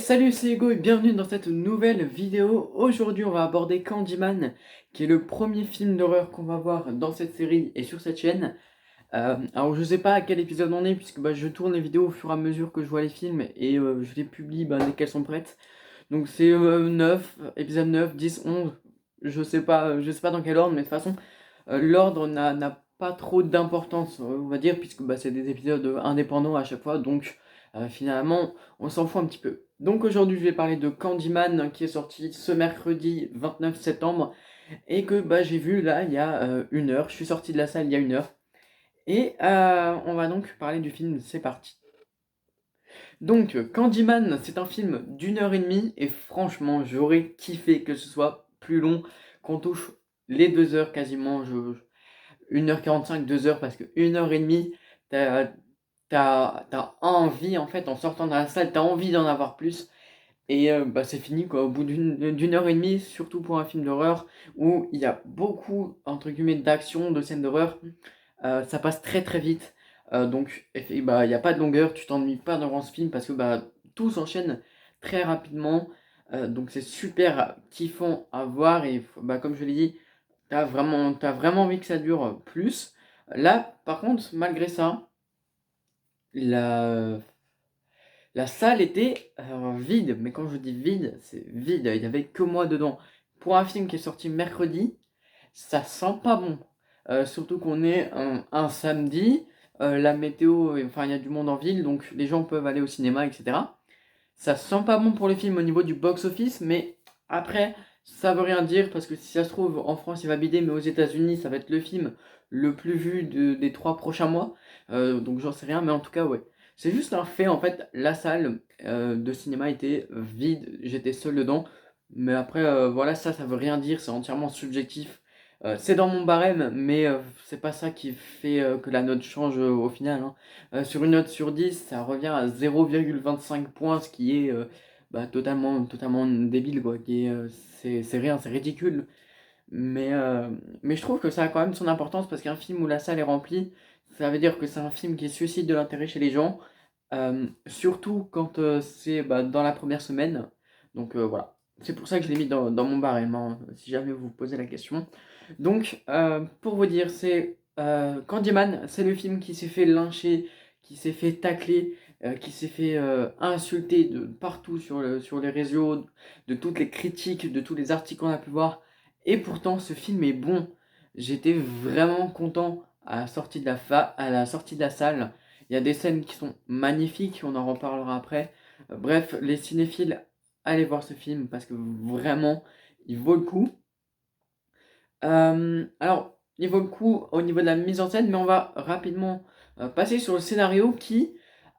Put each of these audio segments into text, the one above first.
Salut, c'est Hugo et bienvenue dans cette nouvelle vidéo. Aujourd'hui, on va aborder Candyman, qui est le premier film d'horreur qu'on va voir dans cette série et sur cette chaîne. Alors, je sais pas à quel épisode on est, puisque je tourne les vidéos au fur et à mesure que je vois les films et je les publie dès qu'elles sont prêtes. Donc, c'est 9, épisode 9, 10, 11. Je sais pas dans quel ordre, mais de toute façon, l'ordre n'a pas trop d'importance, on va dire, puisque c'est des épisodes indépendants à chaque fois, donc finalement, on s'en fout un petit peu. Donc aujourd'hui, je vais parler de Candyman, qui est sorti ce mercredi 29 septembre, et que j'ai vu là, il y a 1 heure. Je suis sorti de la salle il y a 1 heure. Et on va donc parler du film, c'est parti. Donc Candyman, c'est un film d'1 heure et demie, et franchement, j'aurais kiffé que ce soit plus long, qu'on touche les 2 heures quasiment. 1h45, 2 heures, parce que 1 heure et demie, t'as envie, en fait, en sortant de la salle, t'as envie d'en avoir plus. Et c'est fini, quoi, au bout d'une heure et demie, surtout pour un film d'horreur, où il y a beaucoup, entre guillemets, d'action, de scènes d'horreur. Ça passe très très vite. Donc, il n'y a pas de longueur, tu t'ennuies pas devant ce film, parce que tout s'enchaîne très rapidement. Donc c'est super kiffant à voir, et comme je l'ai dit, t'as vraiment envie que ça dure plus. Là, par contre, malgré ça, la, la salle était vide. Mais quand je dis vide, c'est vide. Il n'y avait que moi dedans. Pour un film qui est sorti mercredi, ça sent pas bon. Surtout qu'on est un samedi. La météo, enfin, il y a du monde en ville, donc les gens peuvent aller au cinéma, etc. Ça sent pas bon pour le film au niveau du box-office, mais après, ça veut rien dire, parce que si ça se trouve, en France il va bider, mais aux États-Unis ça va être le film le plus vu des 3 prochains mois. Donc j'en sais rien, mais en tout cas, ouais. C'est juste un fait, en fait, la salle de cinéma était vide, j'étais seul dedans. Mais après, voilà, ça veut rien dire, c'est entièrement subjectif. C'est dans mon barème, mais c'est pas ça qui fait que la note change au final, hein. Sur une note sur 10, ça revient à 0,25 points, ce qui est totalement débile, quoi. C'est rien, c'est ridicule. Mais, euh, mais je trouve que ça a quand même son importance, parce qu'un film où la salle est remplie, ça veut dire que c'est un film qui suscite de l'intérêt chez les gens, surtout quand c'est dans la première semaine. Donc voilà. C'est pour ça que je l'ai mis dans mon barème, hein, si jamais vous vous posez la question. Donc, pour vous dire, c'est Candyman, c'est le film qui s'est fait lyncher, qui s'est fait tacler, qui s'est fait insulter de partout sur les réseaux, de toutes les critiques, de tous les articles qu'on a pu voir. Et pourtant, ce film est bon. J'étais vraiment content à la sortie de la salle. Il y a des scènes qui sont magnifiques, on en reparlera après. Bref, les cinéphiles, allez voir ce film, parce que vraiment, il vaut le coup. Alors, il vaut le coup au niveau de la mise en scène, mais on va rapidement passer sur le scénario, qui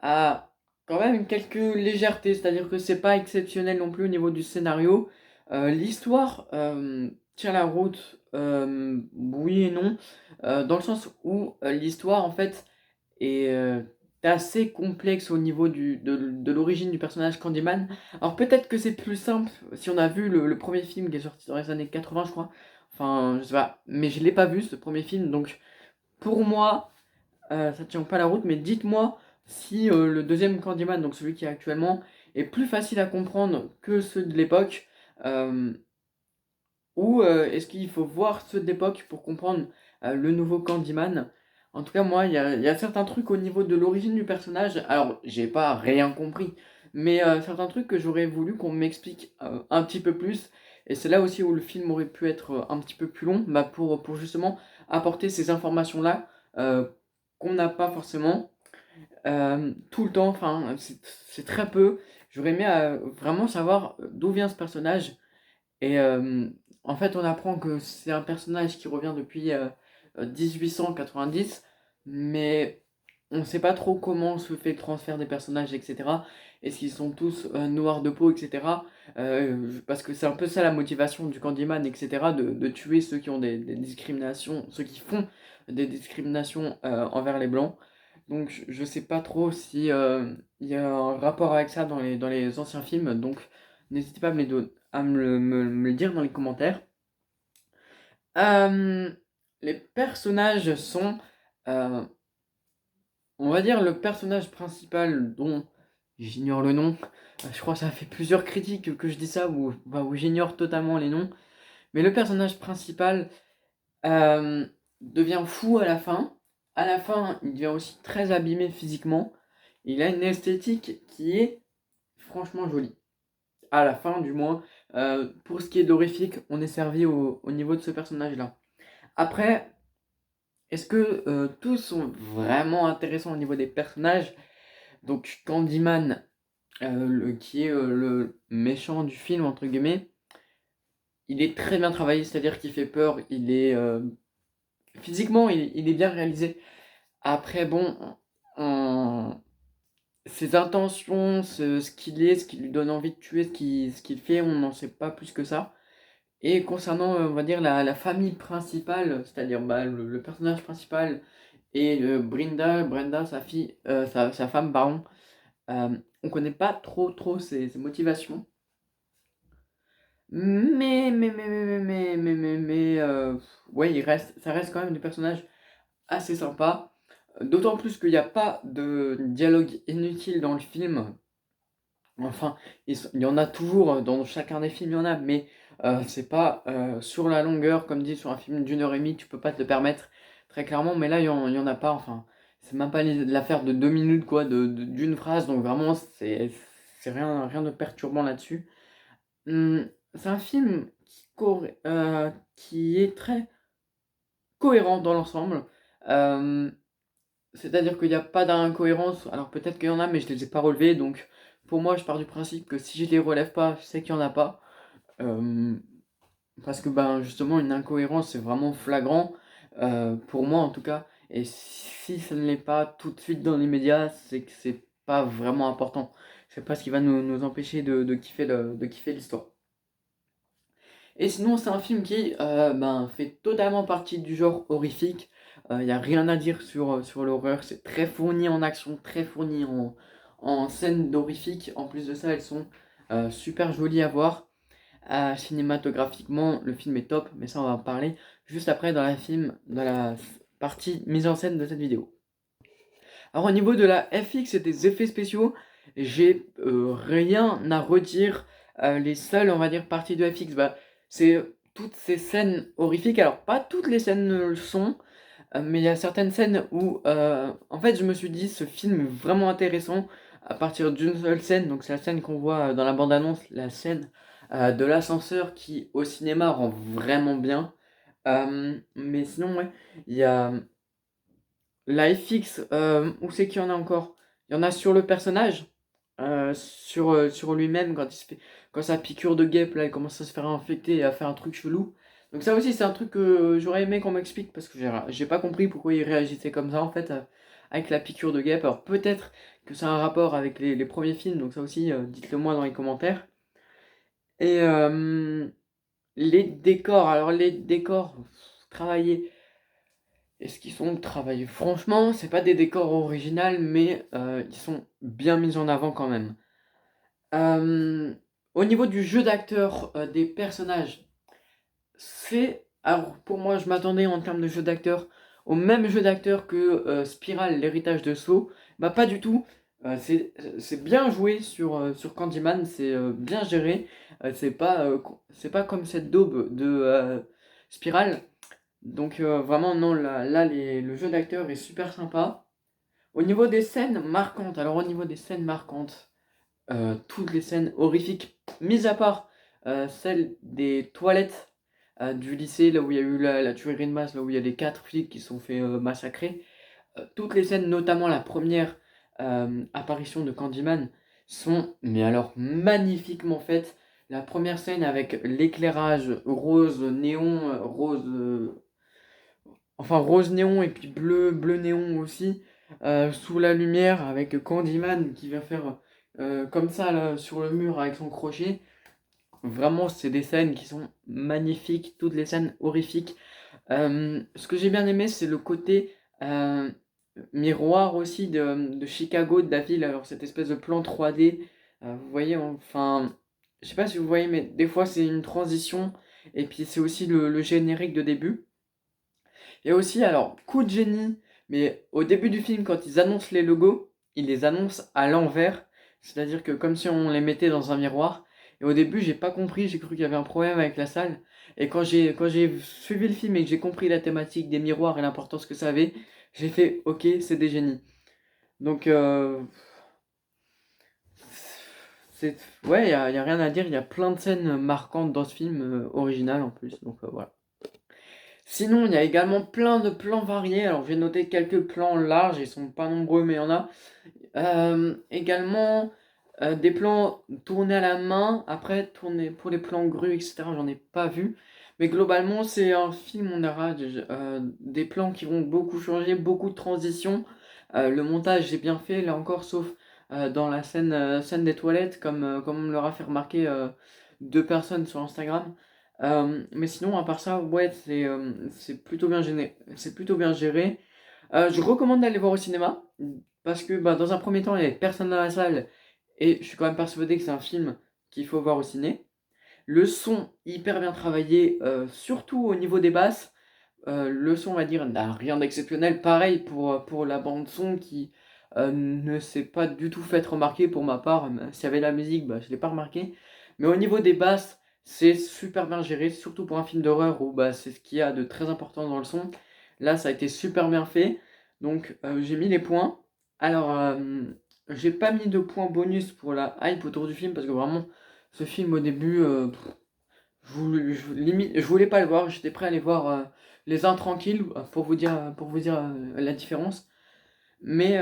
a quand même quelques légèretés, c'est-à-dire que c'est pas exceptionnel non plus au niveau du scénario. L'histoire tient la route, oui et non, dans le sens où l'histoire, en fait, est assez complexe au niveau de l'origine du personnage Candyman. Alors peut-être que c'est plus simple si on a vu le premier film qui est sorti dans les années 80, je crois. Enfin, je sais pas, mais je l'ai pas vu ce premier film, donc pour moi, ça tient pas la route. Mais dites-moi si le deuxième Candyman, donc celui qui est actuellement, est plus facile à comprendre que ceux de l'époque, euh, ou est-ce qu'il faut voir ceux de l'époque pour comprendre le nouveau Candyman? En tout cas, moi, il y a certains trucs au niveau de l'origine du personnage. Alors, j'ai pas rien compris, mais certains trucs que j'aurais voulu qu'on m'explique un petit peu plus. Et c'est là aussi où le film aurait pu être un petit peu plus long, pour justement apporter ces informations-là euh, qu'on n'a pas forcément tout le temps. Enfin, c'est très peu. J'aurais aimé vraiment savoir d'où vient ce personnage. Et en fait, on apprend que c'est un personnage qui revient depuis 1890, mais on ne sait pas trop comment se fait le transfert des personnages, etc. Est-ce qu'ils sont tous noirs de peau, etc. Parce que c'est un peu ça la motivation du Candyman, etc. De tuer ceux qui ont des discriminations, ceux qui font des discriminations envers les blancs. Donc je sais pas trop si il y a un rapport avec ça dans les anciens films. Donc n'hésitez pas à me le dire dans les commentaires. Euh, les personnages sont, euh, on va dire, le personnage principal dont J'ignore le nom. Je crois que ça fait plusieurs critiques que je dis ça, où j'ignore totalement les noms. Mais le personnage principal devient fou à la fin. À la fin, il devient aussi très abîmé physiquement. Il a une esthétique qui est franchement jolie. À la fin, du moins, pour ce qui est d'horrifique, on est servi au niveau de ce personnage-là. Après, est-ce que tous sont vraiment intéressants au niveau des personnages? Donc Candyman, qui est le méchant du film, entre guillemets, il est très bien travaillé, c'est-à-dire qu'il fait peur, physiquement, il est bien réalisé. Après, bon, ses intentions, ce qu'il est, ce qui lui donne envie de tuer, ce qu'il fait, on n'en sait pas plus que ça. Et concernant, on va dire, la famille principale, c'est-à-dire le personnage principal et Brenda, sa fille, sa femme, pardon, on connaît pas trop ses motivations. Mais, ouais, ça reste quand même des personnages assez sympas. D'autant plus qu'il n'y a pas de dialogue inutile dans le film. Enfin, il y en a toujours, dans chacun des films, il y en a, mais c'est pas sur la longueur, comme dit sur un film d'1 h 30, tu peux pas te le permettre, très clairement, mais là, il y en a pas, enfin, c'est même pas l'affaire de 2 minutes, quoi, d'une phrase, donc vraiment, c'est rien de perturbant là-dessus. C'est un film qui est très cohérent dans l'ensemble. Euh, C'est-à-dire qu'il n'y a pas d'incohérence. Alors peut-être qu'il y en a, mais je ne les ai pas relevées. Donc pour moi, je pars du principe que si je les relève pas, je sais qu'il n'y en a pas. Euh, Parce que ben justement, une incohérence, c'est vraiment flagrant. Pour moi en tout cas. Et si ça ne l'est pas tout de suite dans les médias, c'est que c'est pas vraiment important. C'est pas ce qui va nous empêcher de kiffer l'histoire. Et sinon, c'est un film qui fait totalement partie du genre horrifique. Il n'y a rien à dire sur l'horreur. C'est très fourni en action, très fourni en scènes d'horrifique. En plus de ça, elles sont super jolies à voir. Cinématographiquement, le film est top, mais ça, on va en parler juste après dans la partie mise en scène de cette vidéo. Alors, au niveau de la FX et des effets spéciaux, j'ai rien à redire. Les seules, on va dire, parties de FX, c'est toutes ces scènes horrifiques. Alors, pas toutes les scènes le sont, mais il y a certaines scènes où, en fait, je me suis dit, ce film est vraiment intéressant à partir d'une seule scène. Donc, c'est la scène qu'on voit dans la bande-annonce, la scène de l'ascenseur qui, au cinéma, rend vraiment bien. Mais sinon, ouais, il y a la FX, où c'est qu'il y en a encore? Il y en a sur le personnage, sur lui-même, quand sa piqûre de guêpe, là, il commence à se faire infecter et à faire un truc chelou. Donc ça aussi, c'est un truc que j'aurais aimé qu'on m'explique, parce que j'ai pas compris pourquoi il réagissait comme ça, en fait, avec la piqûre de guêpe. Alors peut-être que ça a un rapport avec les premiers films, donc ça aussi, dites-le moi dans les commentaires. Et les décors, alors les décors, travaillés. Est-ce qu'ils sont travaillés? Franchement, c'est pas des décors originaux, mais ils sont bien mis en avant quand même. Euh, Au niveau du jeu d'acteur, des personnages, alors pour moi, je m'attendais en termes de jeu d'acteur au même jeu d'acteur que Spiral, l'héritage de Saw. Bah, pas du tout. C'est bien joué sur Candyman, c'est bien géré. C'est pas comme cette daube de Spiral. Donc vraiment non, là le jeu d'acteur est super sympa. Au niveau des scènes marquantes, alors au niveau des scènes marquantes, toutes les scènes horrifiques, mis à part celle des toilettes du lycée, là où il y a eu la tuerie de masse, là où il y a les 4 flics qui se sont fait massacrer, toutes les scènes, notamment la première apparition de Candyman, sont, mais alors, magnifiquement faites. La première scène avec l'éclairage rose néon, enfin rose néon et puis bleu néon aussi, sous la lumière avec Candyman qui vient faire comme ça là, sur le mur avec son crochet. Vraiment, c'est des scènes qui sont magnifiques, toutes les scènes horrifiques. Ce que j'ai bien aimé, c'est le côté miroir aussi de Chicago, de la ville, alors cette espèce de plan 3D. Vous voyez, enfin, je sais pas si vous voyez, mais des fois c'est une transition, et puis c'est aussi le générique de début. Et aussi, alors, coup de génie, mais au début du film, quand ils annoncent les logos, ils les annoncent à l'envers. C'est-à-dire que comme si on les mettait dans un miroir. Et au début, j'ai pas compris, j'ai cru qu'il y avait un problème avec la salle. Et quand j'ai suivi le film et que j'ai compris la thématique des miroirs et l'importance que ça avait, j'ai fait OK, c'est des génies. Donc, c'est, ouais, y a rien à dire, il y a plein de scènes marquantes dans ce film original en plus. Donc voilà. Sinon, il y a également plein de plans variés. Alors, j'ai noté quelques plans larges, ils sont pas nombreux, mais il y en a. Également, des plans tournés à la main, après tournés pour les plans grus, etc. J'en ai pas vu. Mais globalement, c'est un film, on aura des plans qui vont beaucoup changer, beaucoup de transitions. Le montage est bien fait, là encore, sauf dans la scène des toilettes, comme on me l'aura fait remarquer deux personnes sur Instagram. Mais sinon, à part ça, ouais, c'est plutôt bien géré. C'est plutôt bien géré. Je recommande d'aller voir au cinéma. Parce que bah, dans un premier temps, il n'y avait personne dans la salle. Et je suis quand même persuadé que c'est un film qu'il faut voir au ciné. Le son, hyper bien travaillé, surtout au niveau des basses. Le son, on va dire, n'a rien d'exceptionnel. Pareil pour la bande son qui ne s'est pas du tout fait remarquer pour ma part. S'il y avait la musique, bah, je ne l'ai pas remarqué. Mais au niveau des basses, c'est super bien géré, surtout pour un film d'horreur où bah, c'est ce qu'il y a de très important dans le son. Là, ça a été super bien fait. Donc, j'ai mis les points. Alors, j'ai pas mis de points bonus pour la hype autour du film parce que vraiment, ce film au début, limite, je voulais pas le voir. J'étais prêt à aller voir les uns tranquilles pour vous dire la différence. Mais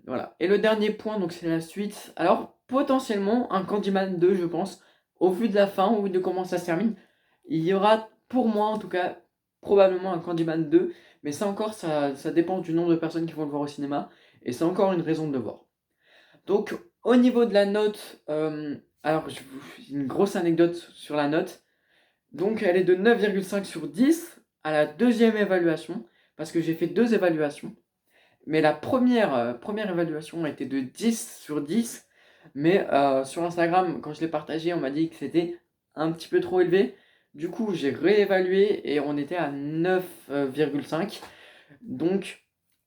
voilà. Et le dernier point, donc c'est la suite. Alors, potentiellement, un Candyman 2, je pense, au vu de la fin, au vu de comment ça se termine, il y aura, pour moi en tout cas, probablement un Candyman 2. Mais ça encore, ça dépend du nombre de personnes qui vont le voir au cinéma. Et c'est encore une raison de le voir. Donc, au niveau de la note, alors, une grosse anecdote sur la note. Donc, elle est de 9,5 sur 10 à la deuxième évaluation, parce que j'ai fait deux évaluations. Mais la première évaluation a été de 10 sur 10. Mais sur Instagram, quand je l'ai partagé, on m'a dit que c'était un petit peu trop élevé. Du coup, j'ai réévalué et on était à 9,5. Donc,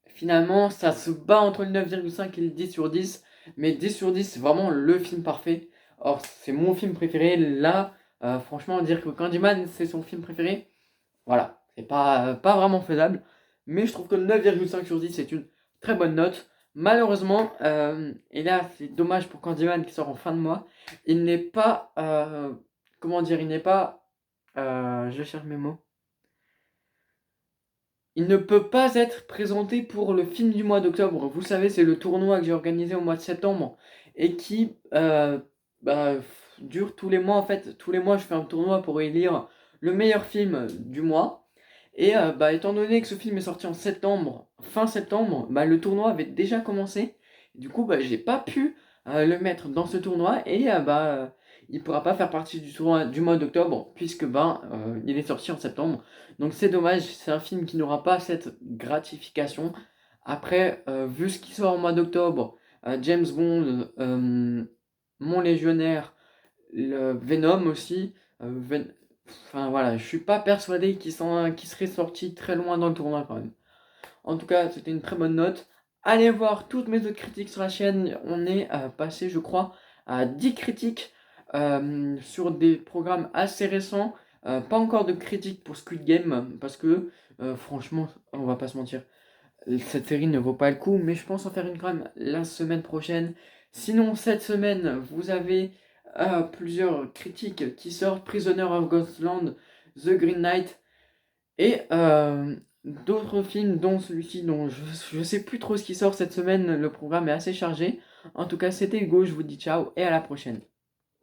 finalement, ça se bat entre le 9,5 et le 10 sur 10. Mais 10 sur 10, c'est vraiment le film parfait. Or, c'est mon film préféré. Là, franchement, dire que Candyman, c'est son film préféré, voilà, c'est pas vraiment faisable. Mais je trouve que 9,5 sur 10, c'est une très bonne note. Malheureusement, et là, c'est dommage pour Candyman qui sort en fin de mois, il n'est pas. Comment dire, il n'est pas. Je cherche mes mots. Il ne peut pas être présenté pour le film du mois d'octobre. Vous savez, c'est le tournoi que j'ai organisé au mois de septembre et qui bah, dure tous les mois. En fait, tous les mois, je fais un tournoi pour élire le meilleur film du mois. Et bah, étant donné que ce film est sorti en septembre, fin septembre, bah, le tournoi avait déjà commencé. Du coup, bah, j'ai pas pu le mettre dans ce tournoi et il pourra pas faire partie du tournoi du mois d'octobre puisque il est sorti en septembre. Donc c'est dommage, c'est un film qui n'aura pas cette gratification. Après, vu ce qui sort au mois d'octobre, James Bond, Mon Légionnaire, le Venom aussi, enfin voilà, je suis pas persuadé qu'il serait sorti très loin dans le tournoi quand même. En tout cas, c'était une très bonne note. Allez voir toutes mes autres critiques sur la chaîne. On est passé, je crois, à 10 critiques sur des programmes assez récents. Pas encore de critiques pour Squid Game parce que, franchement, on va pas se mentir, cette série ne vaut pas le coup. Mais je pense en faire une quand même la semaine prochaine. Sinon, cette semaine, vous avez plusieurs critiques qui sortent: Prisoner of Ghostland, The Green Knight et d'autres films, dont celui-ci, dont je sais plus trop ce qui sort cette semaine. Le programme est assez chargé. En tout cas, c'était Hugo, je vous dis ciao et à la prochaine.